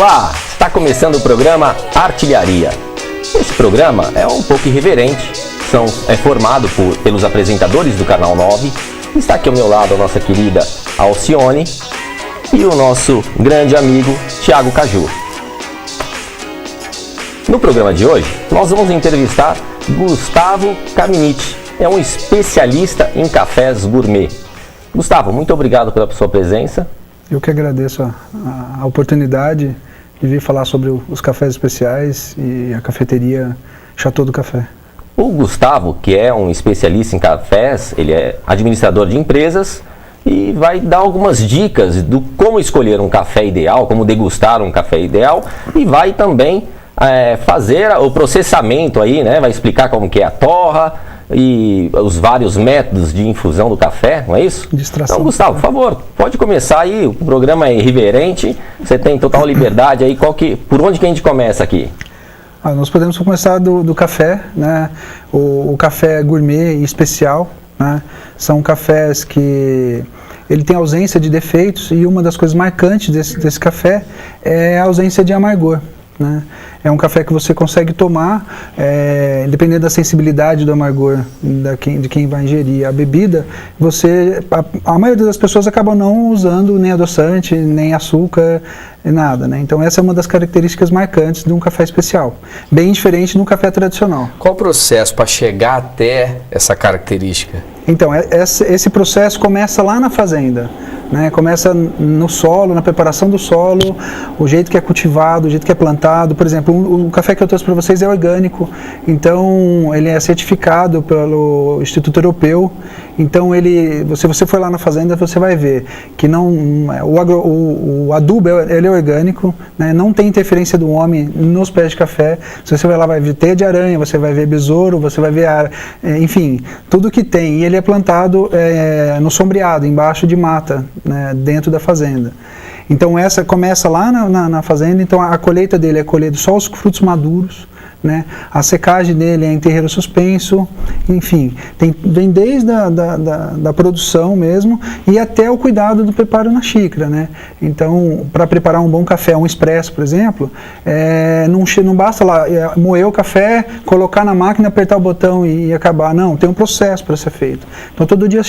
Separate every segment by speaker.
Speaker 1: Olá, está começando o programa Artilharia. Esse programa é um pouco irreverente, é formado pelos apresentadores do Canal 9. Está aqui ao meu lado a nossa querida Alcione e o nosso grande amigo Thiago Caju. No programa de hoje, nós vamos entrevistar Gustavo Caminiti, é um especialista em cafés gourmet. Gustavo, muito obrigado pela sua presença.
Speaker 2: Eu que agradeço a oportunidade de vir falar sobre os cafés especiais e a cafeteria Chateau do Café.
Speaker 1: O Gustavo, que é um especialista em cafés, ele é administrador de empresas e vai dar algumas dicas do como escolher um café ideal, como degustar um café ideal, e vai também fazer o processamento aí, né? Vai explicar como que é a torra e os vários métodos de infusão do café, não é isso?
Speaker 2: De extração.
Speaker 1: Então, Gustavo, por favor, pode começar aí, o programa é irreverente, você tem total liberdade aí, por onde que a gente começa aqui?
Speaker 2: Nós podemos começar do café, né? O café gourmet e especial, né? São cafés que ele tem ausência de defeitos e uma das coisas marcantes desse café é a ausência de amargor, né? É um café que você consegue tomar, dependendo da sensibilidade do amargor de quem vai ingerir a bebida, a maioria das pessoas acabam não usando nem adoçante, nem açúcar, nada, né? Então essa é uma das características marcantes de um café especial, bem diferente do café tradicional.
Speaker 3: Qual o processo para chegar até essa característica?
Speaker 2: Então, esse processo começa lá na fazenda, né? Começa no solo, na preparação do solo, o jeito que é cultivado, o jeito que é plantado. Por exemplo, o café que eu trouxe para vocês é orgânico, então ele é certificado pelo Instituto Europeu. Então, se você for lá na fazenda, você vai ver que o adubo ele é orgânico, né? Não tem interferência do homem nos pés de café. Se você vai lá, vai ver teia de aranha, você vai ver besouro, você vai ver, enfim, tudo que tem. E ele é plantado no sombreado, embaixo de mata, né? Dentro da fazenda. Então, essa começa lá na fazenda. Então, a colheita dele é colher só os frutos maduros, né? A secagem dele é em terreiro suspenso, enfim, vem desde da produção mesmo e até o cuidado do preparo na xícara, né? Então, para preparar um bom café, um expresso, por exemplo, não basta lá moer o café, colocar na máquina, apertar o botão e acabar. Não, tem um processo para ser feito. Então, todo dia eu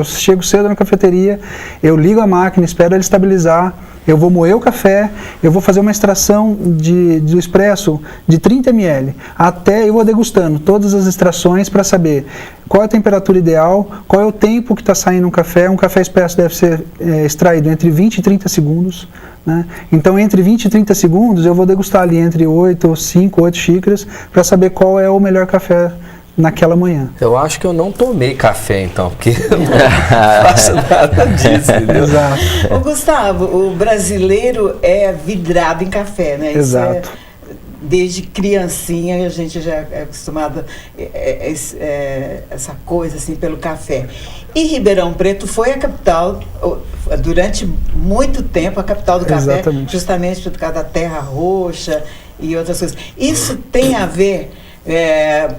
Speaker 2: chego cedo na cafeteria, eu ligo a máquina, espero ele estabilizar, eu vou moer o café, eu vou fazer uma extração do expresso de 30 ml, até eu vou degustando todas as extrações para saber qual é a temperatura ideal, qual é o tempo que está saindo um café. Um café expresso deve ser extraído entre 20 e 30 segundos, né? Então, entre 20 e 30 segundos, eu vou degustar ali entre 5, 8 xícaras para saber qual é o melhor café naquela manhã.
Speaker 3: Eu acho que eu não tomei café, então, porque eu não faço nada disso, entendeu?
Speaker 2: Exato.
Speaker 4: Ô, Gustavo, o brasileiro é vidrado em café, né?
Speaker 2: Exato.
Speaker 4: Desde criancinha a gente já é acostumado essa coisa assim pelo café. E Ribeirão Preto foi a capital, durante muito tempo, a capital do café. Exatamente. Justamente por causa da terra roxa e outras coisas. Isso tem a ver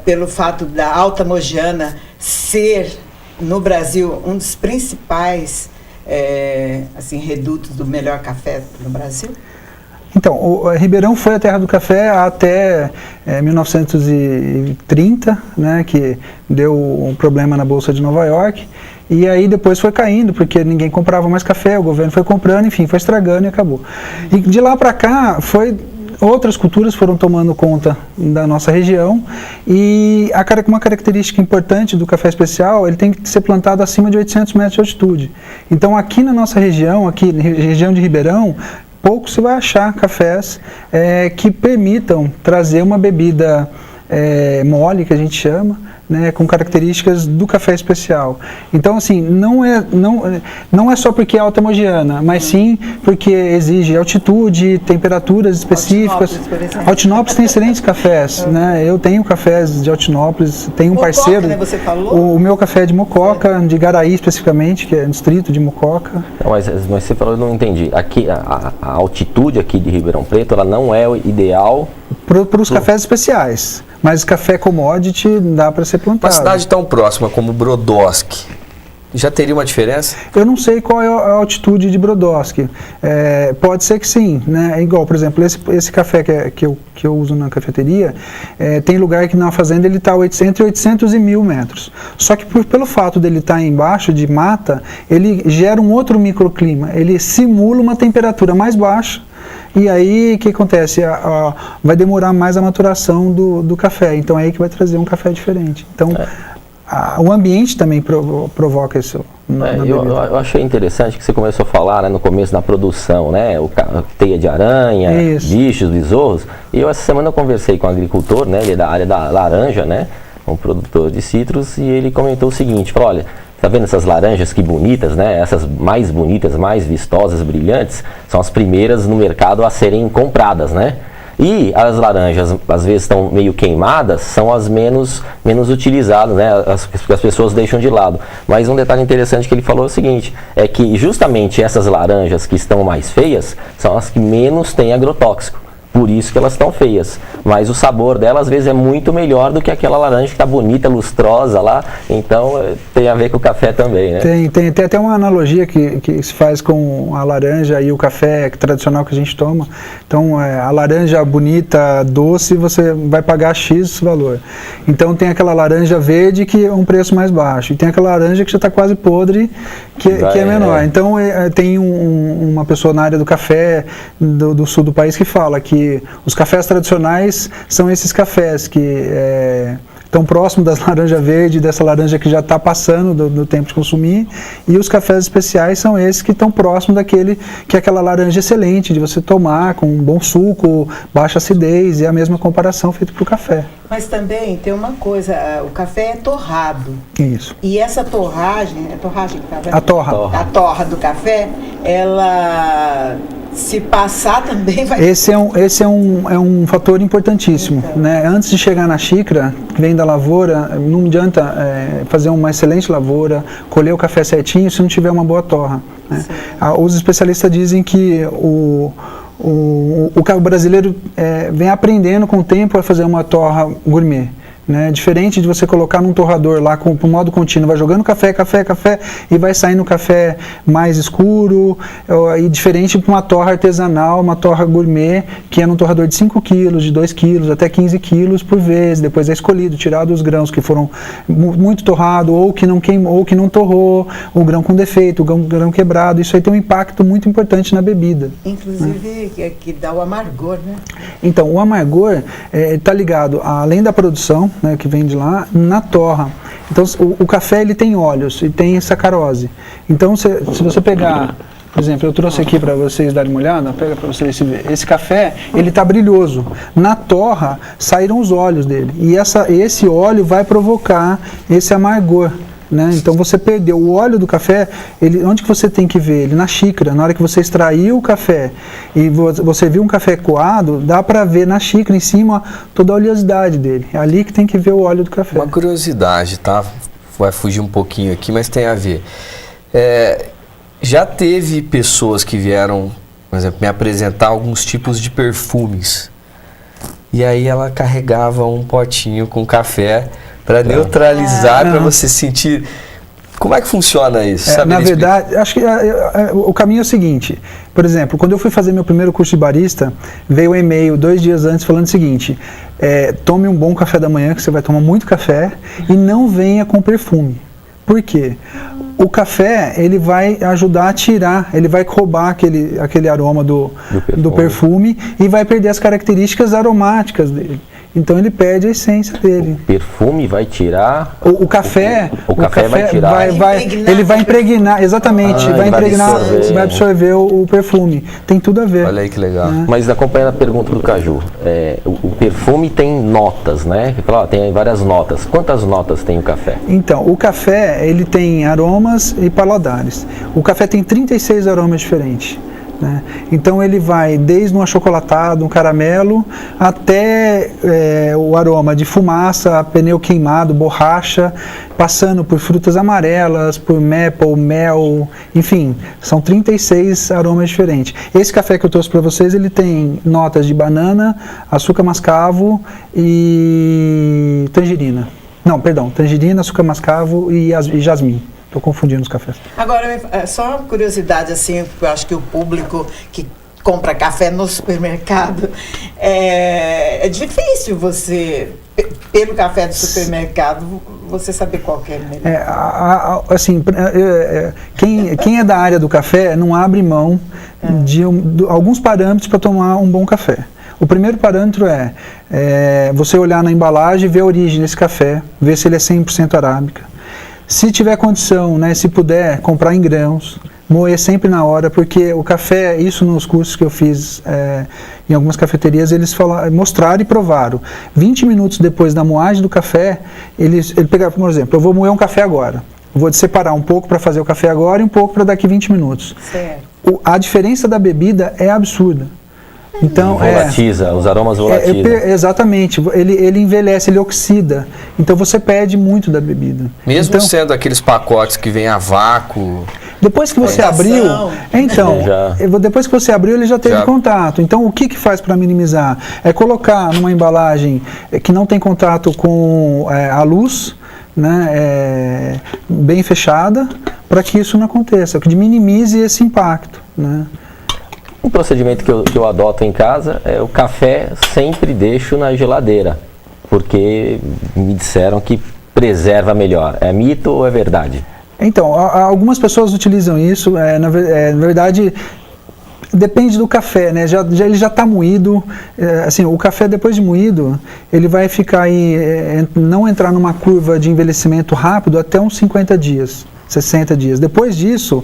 Speaker 4: pelo fato da Alta Mogiana ser, no Brasil, um dos principais redutos do melhor café no Brasil?
Speaker 2: Então, Ribeirão foi a terra do café até 1930, né, que deu um problema na Bolsa de Nova York, e aí depois foi caindo, porque ninguém comprava mais café, o governo foi comprando, enfim, foi estragando e acabou. E de lá para cá, outras culturas foram tomando conta da nossa região, e uma característica importante do café especial, ele tem que ser plantado acima de 800 metros de altitude. Então, aqui na nossa região, aqui na região de Ribeirão, pouco se vai achar cafés que permitam trazer uma bebida mole, que a gente chama, né, com características do café especial. Então, assim, não é só porque é Alta Mogiana, mas sim porque exige altitude, temperaturas específicas. Altinópolis tem excelentes cafés, né? Eu tenho cafés de Altinópolis, tenho um parceiro.
Speaker 4: Né, você falou?
Speaker 2: O meu café é de Mococa, de Garaí especificamente, que é distrito de Mococa.
Speaker 1: Não, mas você falou, eu não entendi. Aqui, a altitude aqui de Ribeirão Preto, ela não é o ideal
Speaker 2: para os cafés especiais. Mas café commodity dá para ser plantado.
Speaker 3: Uma cidade tão próxima como Brodowski, Já teria uma diferença?
Speaker 2: Eu não sei qual é a altitude de Brodowski. Pode ser que sim, né? É igual, por exemplo, esse café que eu uso na cafeteria, tem lugar que na fazenda ele está entre 800 e 1.000 metros. Só que pelo fato dele estar embaixo de mata, ele gera um outro microclima. Ele simula uma temperatura mais baixa. E aí, o que acontece? Vai demorar mais a maturação do café. Então é aí que vai trazer um café diferente. Então, o ambiente também provoca isso.
Speaker 1: Eu achei interessante que você começou a falar, né, no começo da produção, né, teia de aranha, bichos, besouros. E essa semana eu conversei com um agricultor, né, ele é da área da laranja, né, um produtor de citros, e ele comentou o seguinte, falou, olha, tá vendo essas laranjas que bonitas, né? Essas mais bonitas, mais vistosas, brilhantes, são as primeiras no mercado a serem compradas, né? E as laranjas, às vezes estão meio queimadas, são as menos utilizadas, né? As pessoas deixam de lado. Mas um detalhe interessante que ele falou é o seguinte, é que justamente essas laranjas que estão mais feias são as que menos têm agrotóxico. Por isso que elas estão feias. Mas o sabor dela, às vezes, é muito melhor do que aquela laranja que está bonita, lustrosa lá. Então, tem a ver com o café também, né?
Speaker 2: Tem até uma analogia que se faz com a laranja e o café tradicional que a gente toma. Então, a laranja bonita, doce, você vai pagar X valor. Então, tem aquela laranja verde que é um preço mais baixo. E tem aquela laranja que já está quase podre, que é menor. Então, tem uma pessoa na área do café do sul do país que fala que os cafés tradicionais são esses cafés que estão próximos das laranjas verdes, dessa laranja que já está passando do tempo de consumir, e os cafés especiais são esses que estão próximos daquele que é aquela laranja excelente de você tomar com um bom suco, baixa acidez, e a mesma comparação feita para o café.
Speaker 4: Mas também tem uma coisa, o café é torrado.
Speaker 2: Isso.
Speaker 4: E essa torragem,
Speaker 2: a
Speaker 4: torra do café, ela se passar também vai...
Speaker 2: Esse é um fator importantíssimo, então, né? Antes de chegar na xícara, que vem da lavoura, não adianta fazer uma excelente lavoura, colher o café certinho se não tiver uma boa torra, né? Os especialistas dizem que o brasileiro vem aprendendo com o tempo a fazer uma torra gourmet, né? Diferente de você colocar num torrador lá com modo contínuo, vai jogando café e vai saindo café mais escuro, e diferente de uma torra artesanal, uma torra gourmet, que é num torrador de 5 quilos, de 2 quilos, até 15 quilos por vez, depois é escolhido, tirado os grãos que foram muito torrados, ou que não queimou, ou que não torrou, o grão com defeito, o grão quebrado. Isso aí tem um impacto muito importante na bebida.
Speaker 4: Inclusive, né? que dá o amargor, né?
Speaker 2: Então, o amargor está ligado, além da produção, né, que vem de lá, na torra. Então, o café ele tem óleos e tem sacarose. Então, se você pegar, por exemplo, eu trouxe aqui para vocês darem uma olhada, pega para vocês ver. Esse café, ele está brilhoso. Na torra, saíram os óleos dele. E esse óleo vai provocar esse amargor, né? Então você perdeu o óleo do café, onde que você tem que ver? Ele na xícara. Na hora que você extraiu o café e você viu um café coado, dá para ver na xícara em cima toda a oleosidade dele. É ali que tem que ver o óleo do café.
Speaker 3: Uma curiosidade, tá? Vai fugir um pouquinho aqui, mas tem a ver. Já teve pessoas que vieram, por exemplo, me apresentar alguns tipos de perfumes. E aí ela carregava um potinho com café para neutralizar, para você sentir... Como é que funciona isso?
Speaker 2: Na verdade, acho que o caminho é o seguinte. Por exemplo, quando eu fui fazer meu primeiro curso de barista, veio um e-mail 2 dias antes falando o seguinte: tome um bom café da manhã, que você vai tomar muito café, e não venha com perfume. Por quê? O café, ele vai ajudar a tirar, ele vai roubar aquele aroma do perfume e vai perder as características aromáticas dele. Então ele perde a essência dele.
Speaker 1: O perfume vai tirar...
Speaker 2: O café
Speaker 1: vai tirar...
Speaker 2: Ele vai impregnar, exatamente, vai absorver o perfume. Tem tudo a ver.
Speaker 3: Olha aí que legal.
Speaker 2: Né?
Speaker 1: Mas acompanhando a pergunta do Caju, o perfume tem notas, né? Tem várias notas. Quantas notas tem o café?
Speaker 2: Então, o café, ele tem aromas e paladares. O café tem 36 aromas diferentes. Né? Então ele vai desde um achocolatado, um caramelo, até o aroma de fumaça, pneu queimado, borracha, passando por frutas amarelas, por maple, mel, enfim, são 36 aromas diferentes. Esse café que eu trouxe para vocês, ele tem notas de banana, açúcar mascavo e tangerina. Não, perdão, tangerina, açúcar mascavo e jasmim. Estou confundindo os cafés.
Speaker 4: Agora, só uma curiosidade, assim, eu acho que o público que compra café no supermercado, é difícil você, pelo café do supermercado, você saber qual que é melhor.
Speaker 2: Assim, quem é da área do café não abre mão de alguns parâmetros para tomar um bom café. O primeiro parâmetro é você olhar na embalagem e ver a origem desse café, ver se ele é 100% arábica. Se tiver condição, né, se puder, comprar em grãos, moer sempre na hora, porque o café, isso nos cursos que eu fiz em algumas cafeterias, eles mostraram e provaram. 20 minutos depois da moagem do café, ele pegava, por exemplo, eu vou moer um café agora. Eu vou separar um pouco para fazer o café agora e um pouco para daqui 20 minutos.
Speaker 4: Certo.
Speaker 2: A diferença da bebida é absurda. Então,
Speaker 1: volatiza, os aromas volatizam.
Speaker 2: Exatamente, ele envelhece, ele oxida. Então você perde muito da bebida.
Speaker 3: Mesmo sendo aqueles pacotes que vem a vácuo.
Speaker 2: Depois que você abriu, depois que você abriu, ele já teve contato. Então o que faz para minimizar? É colocar numa embalagem que não tem contato com a luz, né, bem fechada, para que isso não aconteça, que minimize esse impacto, né?
Speaker 1: Um procedimento que eu adoto em casa é o café sempre deixo na geladeira, porque me disseram que preserva melhor. É mito ou é verdade?
Speaker 2: Então, algumas pessoas utilizam isso, na verdade, depende do café, né? Ele já está moído, assim, o café depois de moído, ele vai ficar aí, não entrar numa curva de envelhecimento rápido até uns 50 dias. 60 dias. Depois disso,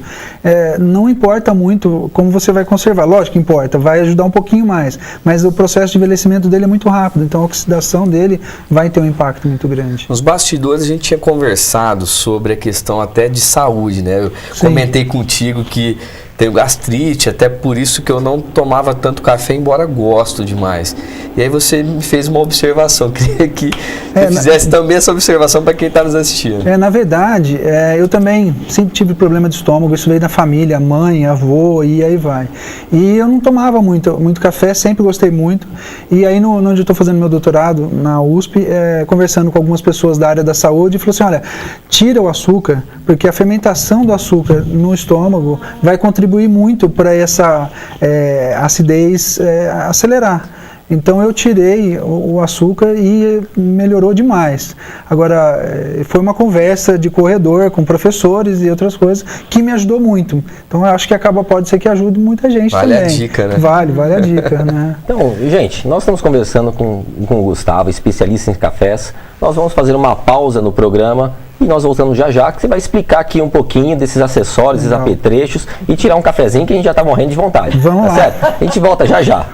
Speaker 2: não importa muito como você vai conservar. Lógico que importa, vai ajudar um pouquinho mais, mas o processo de envelhecimento dele é muito rápido, então a oxidação dele vai ter um impacto muito grande.
Speaker 3: Nos bastidores a gente tinha conversado sobre a questão até de saúde, né? Eu comentei contigo que tenho gastrite, até por isso que eu não tomava tanto café, embora gosto demais. E aí você me fez uma observação, queria que você fizesse também essa observação para quem está nos assistindo.
Speaker 2: Na verdade, eu também sempre tive problema de estômago, isso veio da família, mãe, avô, e aí vai. E eu não tomava muito café, sempre gostei muito. E aí, onde eu estou fazendo meu doutorado, na USP, conversando com algumas pessoas da área da saúde, falou assim, olha, tira o açúcar, porque a fermentação do açúcar no estômago vai contribuir muito para essa acidez acelerar. Então eu tirei o açúcar e melhorou demais. Agora, foi uma conversa de corredor com professores e outras coisas que me ajudou muito. Então eu acho que pode ser que ajude muita gente também.
Speaker 3: Vale a dica, né?
Speaker 2: Vale a dica, né?
Speaker 1: Então, gente, nós estamos conversando com o Gustavo, especialista em cafés. Nós vamos fazer uma pausa no programa e nós voltamos já, que você vai explicar aqui um pouquinho desses acessórios, esses apetrechos e tirar um cafezinho que a gente já está morrendo de vontade.
Speaker 2: Vamos lá.
Speaker 1: Certo? A gente volta já.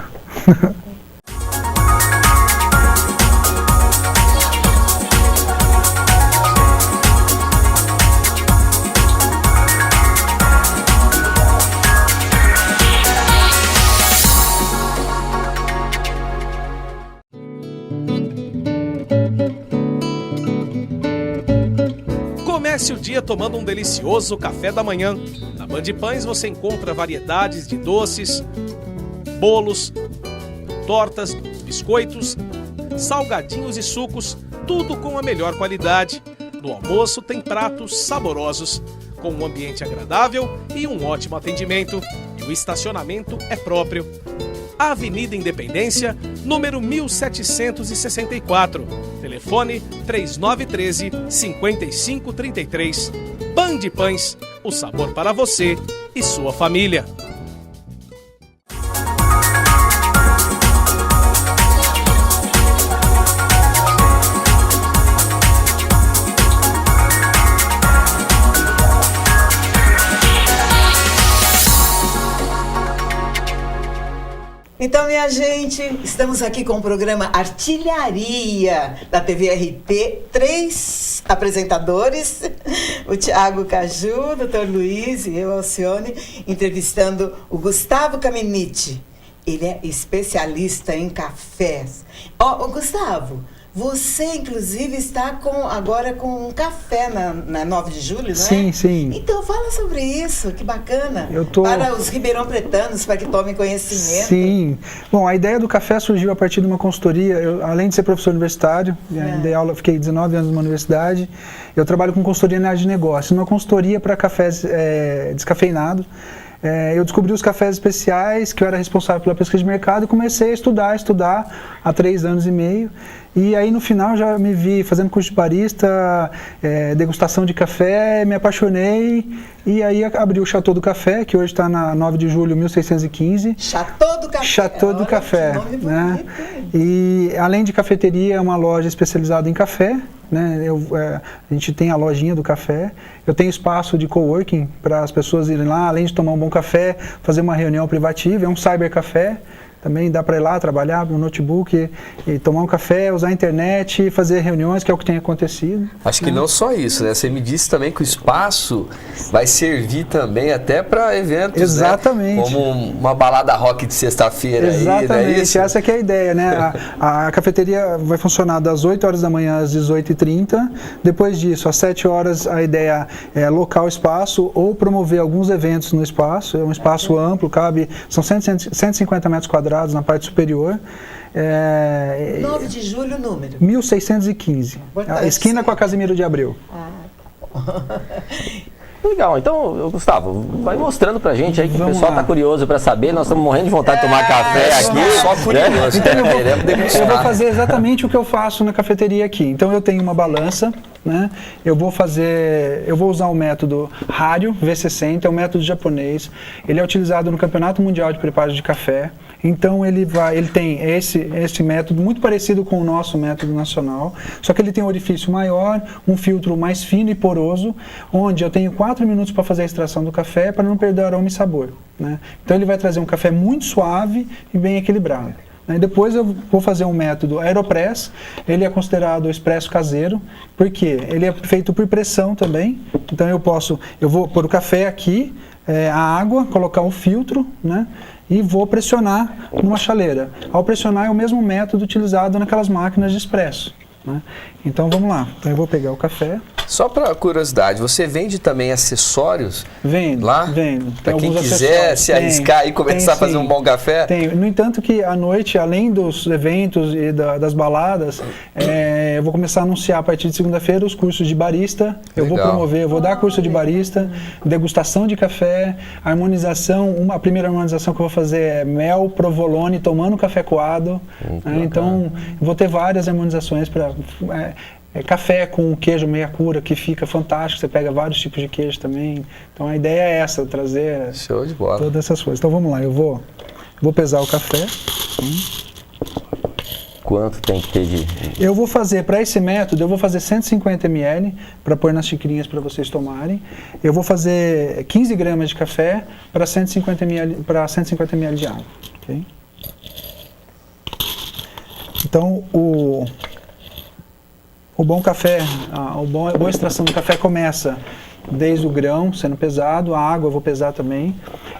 Speaker 5: Comece o dia tomando um delicioso café da manhã. Na Band Pães você encontra variedades de doces, bolos, tortas, biscoitos, salgadinhos e sucos, tudo com a melhor qualidade. No almoço tem pratos saborosos, com um ambiente agradável e um ótimo atendimento. E o estacionamento é próprio. Avenida Independência, número 1764. Telefone 3913-5533. Band Pães, o sabor para você e sua família.
Speaker 4: Então, minha gente, estamos aqui com o programa Artilharia da TV RT. 3 apresentadores, o Thiago Caju, o Dr. Luiz e eu, Alcione, entrevistando o Gustavo Caminiti. Ele é especialista em cafés. Gustavo, Você, inclusive, está agora com um café na 9 de julho, não é?
Speaker 2: Sim, sim.
Speaker 4: Então, fala sobre isso, que bacana. Para os ribeirão-pretanos, para que tomem conhecimento.
Speaker 2: Sim. Bom, a ideia do café surgiu a partir de uma consultoria. Além de ser professor universitário, dei aula, fiquei 19 anos numa universidade, eu trabalho com consultoria na área de negócio, uma consultoria para cafés descafeinados. Eu descobri os cafés especiais, que eu era responsável pela pesquisa de mercado, e comecei a estudar há 3 anos e meio. E aí no final já me vi fazendo curso de barista, degustação de café, me apaixonei e aí abri o Chateau do Café, que hoje está na 9 de julho 1615.
Speaker 4: Chateau do Café.
Speaker 2: Chateau do Café, né? E além de cafeteria, é uma loja especializada em café, né? A gente tem a lojinha do café. Eu tenho espaço de coworking para as pessoas irem lá, além de tomar um bom café, fazer uma reunião privativa. É um cybercafé. Também dá para ir lá trabalhar no notebook e tomar um café, usar a internet, fazer reuniões, que é o que tem acontecido.
Speaker 3: Acho que não só isso, né? Você me disse também que o espaço vai servir também até para eventos,
Speaker 2: exatamente,
Speaker 3: né? Como uma balada rock de sexta-feira.
Speaker 2: Exatamente,
Speaker 3: aí, né?
Speaker 2: essa que é a ideia, né? A cafeteria vai funcionar das 8 horas da manhã às 18h30. Depois disso, às 7 horas, a ideia é alocar o espaço ou promover alguns eventos no espaço. É um espaço amplo, são 150 metros quadrados na parte superior.
Speaker 4: 9 de julho, número?
Speaker 2: 1615. A esquina com a Casimiro de Abreu.
Speaker 1: Legal, então, Gustavo, vai mostrando pra gente aí que
Speaker 2: Vamos
Speaker 1: o pessoal
Speaker 2: lá.
Speaker 1: tá curioso pra saber, nós estamos morrendo de vontade de tomar café aqui.
Speaker 3: Só curioso,
Speaker 2: Então
Speaker 3: né?
Speaker 2: eu vou fazer exatamente o que eu faço na cafeteria aqui. Então eu tenho uma balança, né? Eu vou usar o método Hario V60, é um método japonês. Ele é utilizado no Campeonato Mundial de Preparo de Café. Então ele tem esse método muito parecido com o nosso método nacional, só que ele tem um orifício maior, um filtro mais fino e poroso, onde eu tenho 4 minutos para fazer a extração do café para não perder aroma e sabor, né? Então ele vai trazer um café muito suave e bem equilibrado. Depois eu vou fazer um método Aeropress, ele é considerado expresso caseiro, porque ele é feito por pressão também. Então eu vou pôr o café aqui, a água, colocar um filtro, né? E vou pressionar numa chaleira. Ao pressionar é o mesmo método utilizado naquelas máquinas de expresso, né? Então vamos lá, então eu vou pegar o café.
Speaker 3: Só para curiosidade, você vende também acessórios?
Speaker 2: Vendo,
Speaker 3: lá?
Speaker 2: Vendo.
Speaker 3: Para quem quiser se arriscar e começar a fazer um bom café?
Speaker 2: Tem. No entanto que à noite, além dos eventos e das baladas, eu vou começar a anunciar a partir de segunda-feira os cursos de barista. Eu vou promover, eu vou dar curso de barista, degustação de café, harmonização. A primeira harmonização que eu vou fazer é mel, provolone, tomando café coado. Então, vou ter várias harmonizações para... café com queijo meia cura, que fica fantástico, você pega vários tipos de queijo também. Então a ideia é essa, trazer
Speaker 3: show de bola.
Speaker 2: Todas essas coisas. Então vamos lá, eu vou pesar o café.
Speaker 1: Quanto tem que ter de...
Speaker 2: Eu vou fazer, para esse método, eu vou fazer 150 ml para pôr nas xicrinhas para vocês tomarem. Eu vou fazer 15 gramas de café para 150 ml de água. Okay? Então o bom café, a boa extração do café começa desde o grão, sendo pesado, a água eu vou pesar também.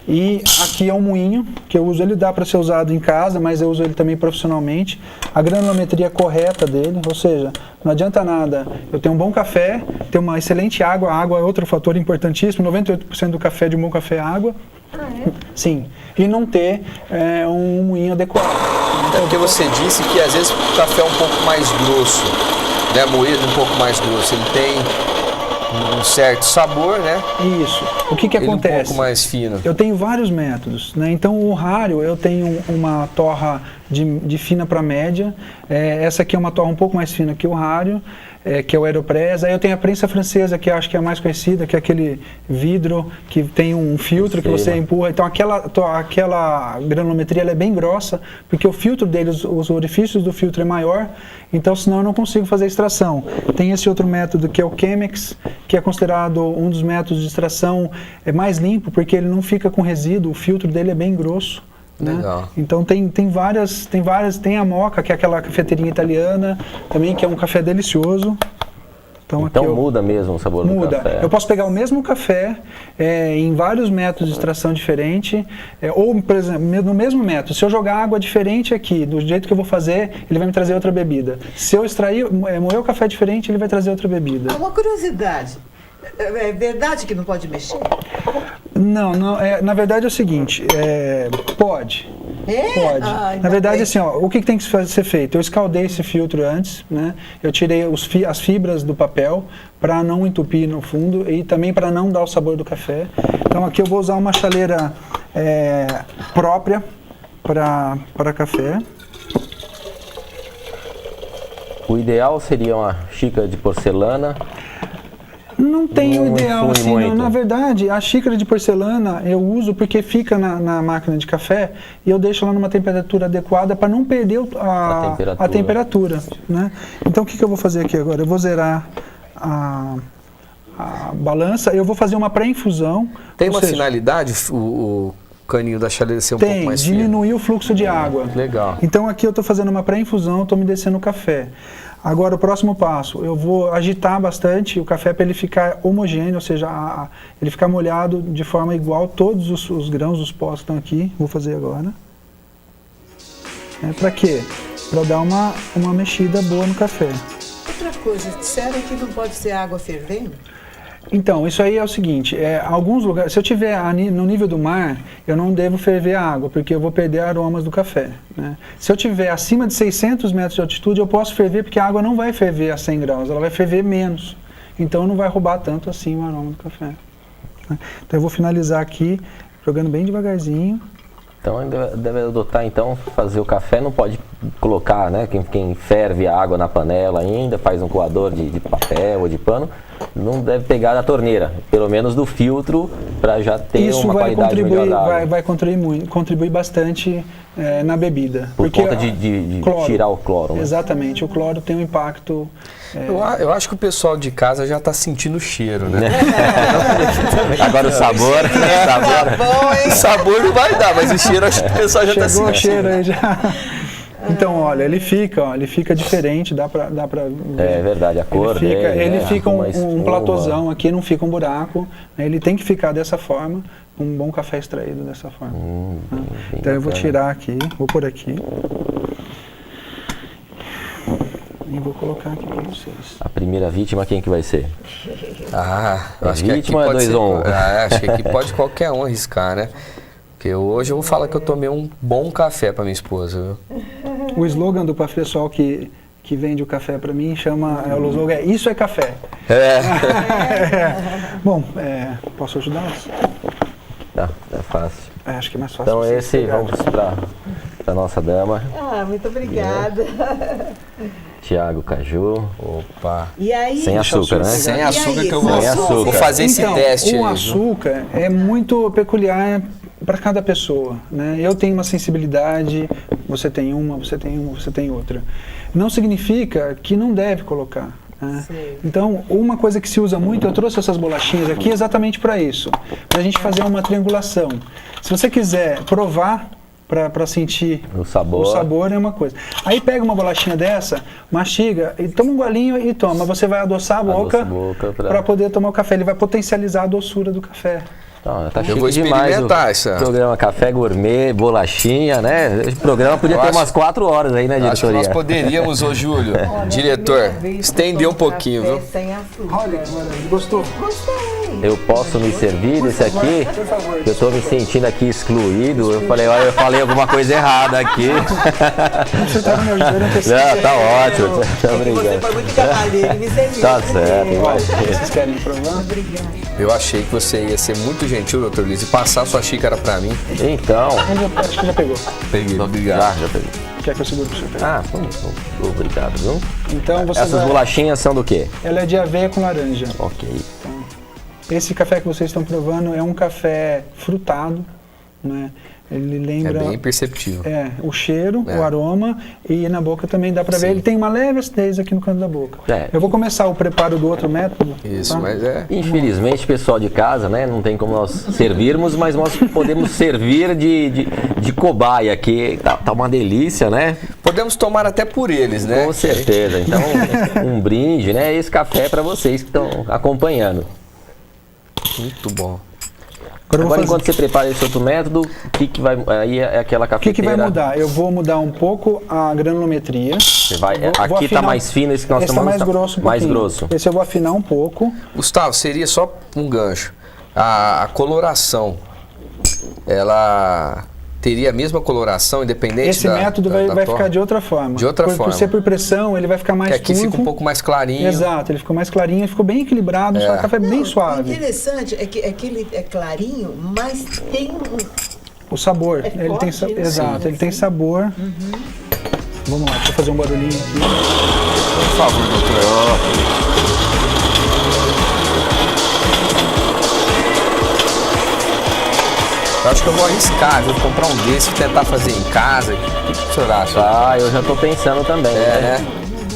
Speaker 2: E aqui é um moinho, que eu uso, ele dá para ser usado em casa, mas eu uso ele também profissionalmente. A granulometria correta dele, ou seja, não adianta nada eu ter um bom café, ter uma excelente água, a água é outro fator importantíssimo, 98% do café de um bom café é água. Sim, e não ter um moinho adequado.
Speaker 3: É porque você disse que às vezes o café é um pouco mais grosso, né, moído um pouco mais grosso, ele tem um certo sabor, né?
Speaker 2: Isso. O que acontece?
Speaker 3: Um pouco mais fino.
Speaker 2: Eu tenho vários métodos, né? Então o Hario, eu tenho uma torra de fina para média. Essa aqui é uma torra um pouco mais fina que o Hario, que é o Aeropress. Aí eu tenho a prensa francesa, que eu acho que é a mais conhecida, que é aquele vidro que tem um filtro que você empurra. Então aquela granulometria ela é bem grossa, porque o filtro dele, os orifícios do filtro é maior, então senão eu não consigo fazer a extração. Tem esse outro método que é o Chemex, que é considerado um dos métodos de extração mais limpo, porque ele não fica com resíduo, o filtro dele é bem grosso. Né? Então tem várias, tem a Moka, que é aquela cafeteirinha italiana, também que é um café delicioso.
Speaker 1: Então
Speaker 2: aqui
Speaker 1: muda mesmo o sabor do café.
Speaker 2: Eu posso pegar o mesmo café em vários métodos de extração diferente, ou, por exemplo, no mesmo método. Se eu jogar água diferente aqui, do jeito que eu vou fazer, ele vai me trazer outra bebida. Se eu moer o café diferente, ele vai trazer outra bebida.
Speaker 4: Uma curiosidade. É verdade que não pode mexer?
Speaker 2: Não, na verdade é o seguinte, pode. Pode. Na verdade, assim, o que tem que ser feito? Eu escaldei esse filtro antes, né? Eu tirei as fibras do papel para não entupir no fundo e também para não dar o sabor do café. Então aqui eu vou usar uma chaleira própria para café.
Speaker 1: O ideal seria uma xícara de porcelana.
Speaker 2: Não tem o ideal, assim,
Speaker 1: muito.
Speaker 2: Na verdade, a xícara de porcelana eu uso porque fica na máquina de café e eu deixo ela numa temperatura adequada para não perder a temperatura, né? Então o que eu vou fazer aqui agora? Eu vou zerar a balança, eu vou fazer uma pré-infusão.
Speaker 3: Tem uma finalidade o caninho da chaleira ser um pouco mais fino?
Speaker 2: Diminuir o fluxo de água.
Speaker 3: Legal.
Speaker 2: Então aqui eu estou fazendo uma pré-infusão, estou me descendo o café. Agora o próximo passo, eu vou agitar bastante o café para ele ficar homogêneo, ou seja, ele ficar molhado de forma igual, todos os grãos, os pós que estão aqui, vou fazer agora. Para quê? Para dar uma mexida boa no café.
Speaker 4: Outra coisa, disseram que não pode ser água fervendo?
Speaker 2: Então, isso aí é o seguinte, alguns lugares, se eu tiver no nível do mar, eu não devo ferver a água, porque eu vou perder aromas do café, né? Se eu tiver acima de 600 metros de altitude, eu posso ferver, porque a água não vai ferver a 100 graus, ela vai ferver menos. Então não vai roubar tanto assim o aroma do café, né? Então eu vou finalizar aqui, jogando bem devagarzinho.
Speaker 1: Então deve adotar, fazer o café, não pode colocar, né? Quem ferve a água na panela ainda, faz um coador de papel ou de pano, não deve pegar da torneira, pelo menos do filtro, para já ter uma qualidade melhor da água.
Speaker 2: Vai contribuir bastante na bebida.
Speaker 1: Por conta de tirar o cloro, né?
Speaker 2: Exatamente, o cloro tem um impacto...
Speaker 3: Eu acho que o pessoal de casa já está sentindo o cheiro, né?
Speaker 1: Agora o sabor...
Speaker 3: O sabor não vai dar, mas o cheiro acho que o pessoal já está sentindo.
Speaker 2: Chegou o cheiro aí já. Então, olha, ele fica diferente, dá pra ver.
Speaker 1: É verdade, a cor dele.
Speaker 2: Ele fica um platôzão aqui, não fica um buraco. Ele tem que ficar dessa forma, um bom café extraído dessa forma. Então eu vou tirar aqui, vou pôr aqui. E vou colocar aqui para vocês.
Speaker 1: A primeira vítima, quem que vai ser?
Speaker 3: Acho que
Speaker 1: vítima é 2 ou 1?
Speaker 3: Acho que aqui pode qualquer um arriscar, né? Porque hoje eu vou falar que eu tomei um bom café para minha esposa, viu?
Speaker 2: O slogan do pessoal que vende o café para mim o slogan é "Isso é café". Bom, posso ajudá-los?
Speaker 1: Tá, é fácil.
Speaker 2: Acho que é mais fácil.
Speaker 1: Então vamos para a nossa dama.
Speaker 4: Muito obrigada.
Speaker 1: Tiago Caju.
Speaker 3: Opa.
Speaker 4: E aí?
Speaker 1: Sem açúcar, né?
Speaker 3: Sem açúcar que eu
Speaker 1: vou
Speaker 3: fazer esse teste.
Speaker 2: O açúcar é muito peculiar para cada pessoa, né? Eu tenho uma sensibilidade, você tem uma, você tem outra. Não significa que não deve colocar, né? Então, uma coisa que se usa muito, eu trouxe essas bolachinhas aqui exatamente para isso, para a gente fazer uma triangulação. Se você quiser provar para sentir o sabor é uma coisa. Aí pega uma bolachinha dessa, mastiga e toma um golinho e toma. Você vai adoçar a boca para poder tomar o café. Ele vai potencializar a doçura do café.
Speaker 1: Tá
Speaker 3: eu vou experimentar essa.
Speaker 1: Programa Café Gourmet, bolachinha, né? Esse programa podia ter umas 4 horas aí, né, diretoria?
Speaker 3: Acho que nós poderíamos, ô Júlio, diretor, estender um pouquinho, viu?
Speaker 4: Sem açúcar.
Speaker 2: Olha, gostou?
Speaker 4: Gostei.
Speaker 1: Eu posso me servir desse aqui? Eu estou me sentindo aqui excluído. Eu falei, olha, eu falei alguma coisa errada aqui.
Speaker 2: Você está me ajudando.
Speaker 1: Tá ótimo. Obrigado.
Speaker 4: Você foi muito cavalheiro, me serviu.
Speaker 1: Tá certo.
Speaker 2: Vocês querem provar?
Speaker 4: Obrigada.
Speaker 3: Eu achei que você ia ser muito gentil, doutor Luiz, e passar sua xícara pra mim.
Speaker 1: Então.
Speaker 2: Acho que já pegou.
Speaker 3: Peguei, obrigado.
Speaker 1: Já peguei.
Speaker 2: Quer que eu segure para o senhor pegar?
Speaker 1: Obrigado, viu?
Speaker 2: Então você
Speaker 1: Essas bolachinhas são do quê?
Speaker 2: Ela é de aveia com laranja.
Speaker 1: Ok.
Speaker 2: Então, esse café que vocês estão provando é um café frutado, né? Ele lembra...
Speaker 3: É bem perceptível.
Speaker 2: O cheiro, o aroma, e na boca também dá para ver. Ele tem uma leve acidez aqui no canto da boca. Eu vou começar o preparo do outro método.
Speaker 3: Isso,
Speaker 2: tá?
Speaker 3: mas
Speaker 1: Infelizmente, pessoal de casa, né, não tem como nós servirmos, mas nós podemos servir de cobaia, que tá uma delícia, né?
Speaker 3: Podemos tomar até por eles, né?
Speaker 1: Com certeza. Então, um brinde, né? Esse café é para vocês que estão acompanhando.
Speaker 3: Muito bom.
Speaker 1: Agora, enquanto você prepara esse outro método, o que vai... Aí é aquela cafeteira...
Speaker 2: O que vai mudar? Eu vou mudar um pouco a granulometria.
Speaker 1: Você vai...
Speaker 2: Vou
Speaker 1: aqui está mais fino, esse que nós tomamos
Speaker 2: mais grosso um
Speaker 1: mais
Speaker 2: pouquinho.
Speaker 1: grosso.
Speaker 2: Esse eu vou afinar um pouco.
Speaker 3: Gustavo, seria só um gancho. A coloração, ela teria a mesma coloração, independente
Speaker 2: Esse método vai ficar de outra forma.
Speaker 3: De outra forma.
Speaker 2: Por ser por pressão, ele vai ficar mais
Speaker 3: turvo. Aqui fica um pouco mais clarinho.
Speaker 2: Exato, ele ficou mais clarinho, ficou bem equilibrado, só o café bem suave.
Speaker 4: O interessante é que ele é clarinho, mas tem
Speaker 2: o sabor. Ele
Speaker 4: forte,
Speaker 2: tem,
Speaker 4: né?
Speaker 2: Exato, ele tem sabor. Vamos lá, deixa eu fazer um barulhinho aqui.
Speaker 3: Por favor, doutor. Eu acho que eu vou arriscar, vou comprar um desse e tentar fazer em casa. O que o senhor acha?
Speaker 1: Eu já estou pensando também,
Speaker 3: né?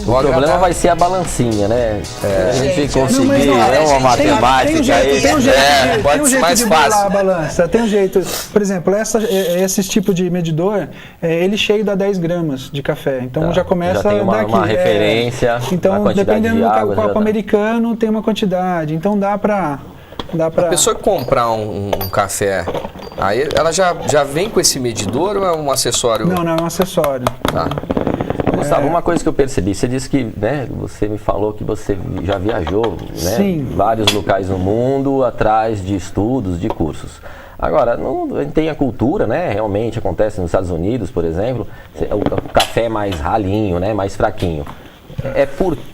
Speaker 1: O problema vai ser a balancinha, né? A gente conseguir uma matemática aí.
Speaker 2: Pode ser mais fácil. A balança. Tem um jeito. Por exemplo, esse tipo de medidor, ele chega a 10 gramas de café. Então já começa
Speaker 1: já tem uma referência.
Speaker 2: Então, dependendo do copo americano, tem uma quantidade. Então dá pra...
Speaker 3: A pessoa que comprar um café, aí ela já vem com esse medidor ou é um acessório?
Speaker 2: Não, é um acessório.
Speaker 3: Tá.
Speaker 1: Gustavo, uma coisa que eu percebi, você disse que, né, você me falou que você já viajou, né,
Speaker 2: Sim.
Speaker 1: vários locais no mundo atrás de estudos, de cursos. Agora, tem a cultura, né, realmente acontece nos Estados Unidos, por exemplo, o café mais ralinho, né, mais fraquinho.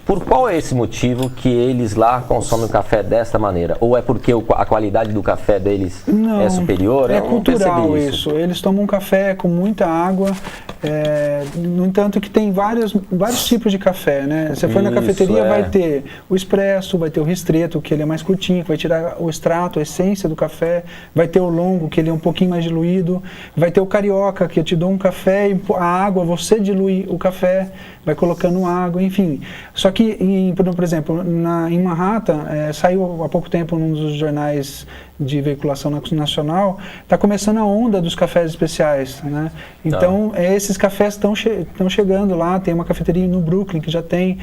Speaker 1: Por qual é esse motivo que eles lá consomem o café desta maneira? Ou é porque a qualidade do café deles é superior?
Speaker 2: É cultural isso. Eles tomam um café com muita água. No entanto que tem vários tipos de café, né? Você for na cafeteria, vai ter o expresso, vai ter o ristretto, que ele é mais curtinho, que vai tirar o extrato, a essência do café. Vai ter o longo, que ele é um pouquinho mais diluído. Vai ter o carioca, que eu te dou um café e a água, você dilui o café, vai colocando água, enfim. Só que, por exemplo, em Manhattan, saiu há pouco tempo num dos jornais de veiculação nacional, está começando a onda dos cafés especiais, né? Então, esses cafés estão chegando lá, tem uma cafeteria no Brooklyn que já tem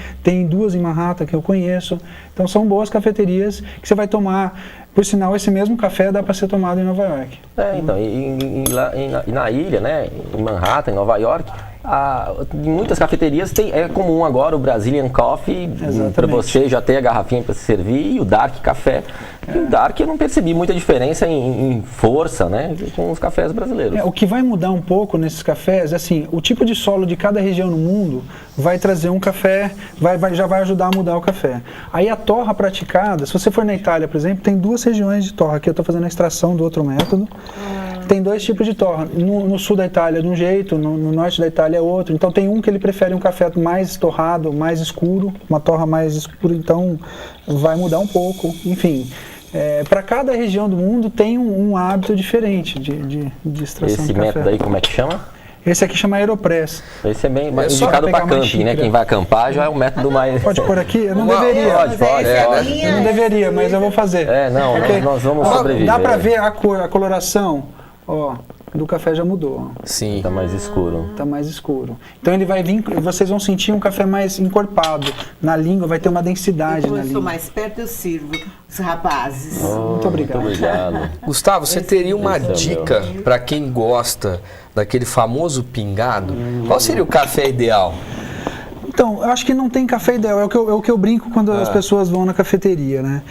Speaker 2: duas em Manhattan que eu conheço, então são boas cafeterias que você vai tomar. Por sinal, esse mesmo café dá para ser tomado em Nova York.
Speaker 1: Então, e na ilha, né, em Manhattan, em Nova York, em muitas cafeterias é comum agora o Brazilian Coffee, para você já ter a garrafinha para se servir, e o Dark Café. E o Dark eu não percebi muita diferença em força, né, com os cafés brasileiros.
Speaker 2: O que vai mudar um pouco nesses cafés, assim, o tipo de solo de cada região no mundo vai trazer um café, já vai ajudar a mudar o café. Aí a torra praticada, se você for na Itália, por exemplo, tem duas regiões de torra. Aqui eu estou fazendo a extração do outro método. Tem dois tipos de torra. No sul da Itália de um jeito, no norte da Itália é outro. Então tem um que ele prefere um café mais torrado, mais escuro, uma torra mais escura, então vai mudar um pouco. Enfim, para cada região do mundo tem um hábito diferente de extração de café.
Speaker 1: Esse método aí, como é que chama?
Speaker 2: Esse aqui chama Aeropress.
Speaker 1: Esse é bem indicado para camping, né? Quem vai acampar já é um método mais...
Speaker 2: Pode pôr aqui? Eu não deveria.
Speaker 1: Pode.
Speaker 2: Eu não deveria, mas eu vou fazer.
Speaker 1: Porque nós vamos sobreviver.
Speaker 2: Dá para ver a cor, a coloração, do café já mudou.
Speaker 1: Sim. Tá mais escuro.
Speaker 2: Tá mais escuro. Então ele vai vir, vocês vão sentir um café mais encorpado. Na língua vai ter uma densidade na língua.
Speaker 4: Eu estou mais perto, eu sirvo os rapazes.
Speaker 2: Muito obrigado.
Speaker 1: Muito obrigado.
Speaker 3: Gustavo, você teria uma dica para quem gosta daquele famoso pingado? Qual seria o café ideal?
Speaker 2: Então, eu acho que não tem café ideal, é o que eu brinco quando as pessoas vão na cafeteria, né?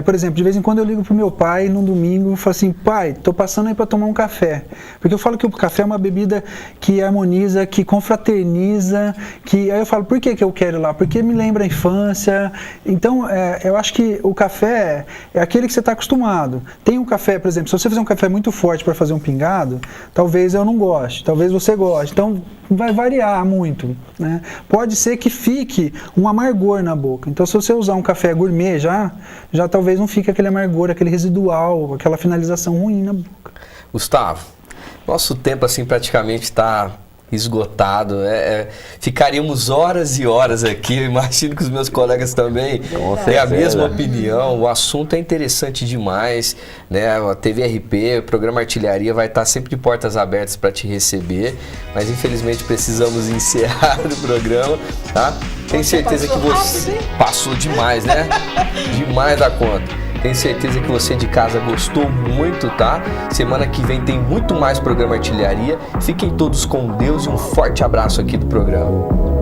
Speaker 2: Por exemplo, de vez em quando eu ligo pro meu pai num domingo e falo assim, pai, tô passando aí para tomar um café. Porque eu falo que o café é uma bebida que harmoniza, que confraterniza, aí eu falo, por que eu quero ir lá? Porque me lembra a infância. Então, eu acho que o café é aquele que você está acostumado. Tem um café, por exemplo, se você fizer um café muito forte para fazer um pingado, talvez eu não goste, talvez você goste. Então, vai variar muito, né? Pode ser que fique um amargor na boca. Então, se você usar um café gourmet já talvez não fique aquele amargor, aquele residual, aquela finalização ruim na boca.
Speaker 3: Gustavo, Nosso tempo, assim, praticamente está esgotado. Ficaríamos horas e horas aqui. Eu imagino que os meus colegas também têm a mesma opinião. O assunto é interessante demais, né? A TVRP, o programa Artilharia, vai estar sempre de portas abertas para te receber. Mas infelizmente precisamos encerrar o programa, tá? Tenho certeza que você passou demais, né? Demais da conta. Tenho certeza que você de casa gostou muito, tá? Semana que vem tem muito mais programa Artilharia. Fiquem todos com Deus e um forte abraço aqui do programa.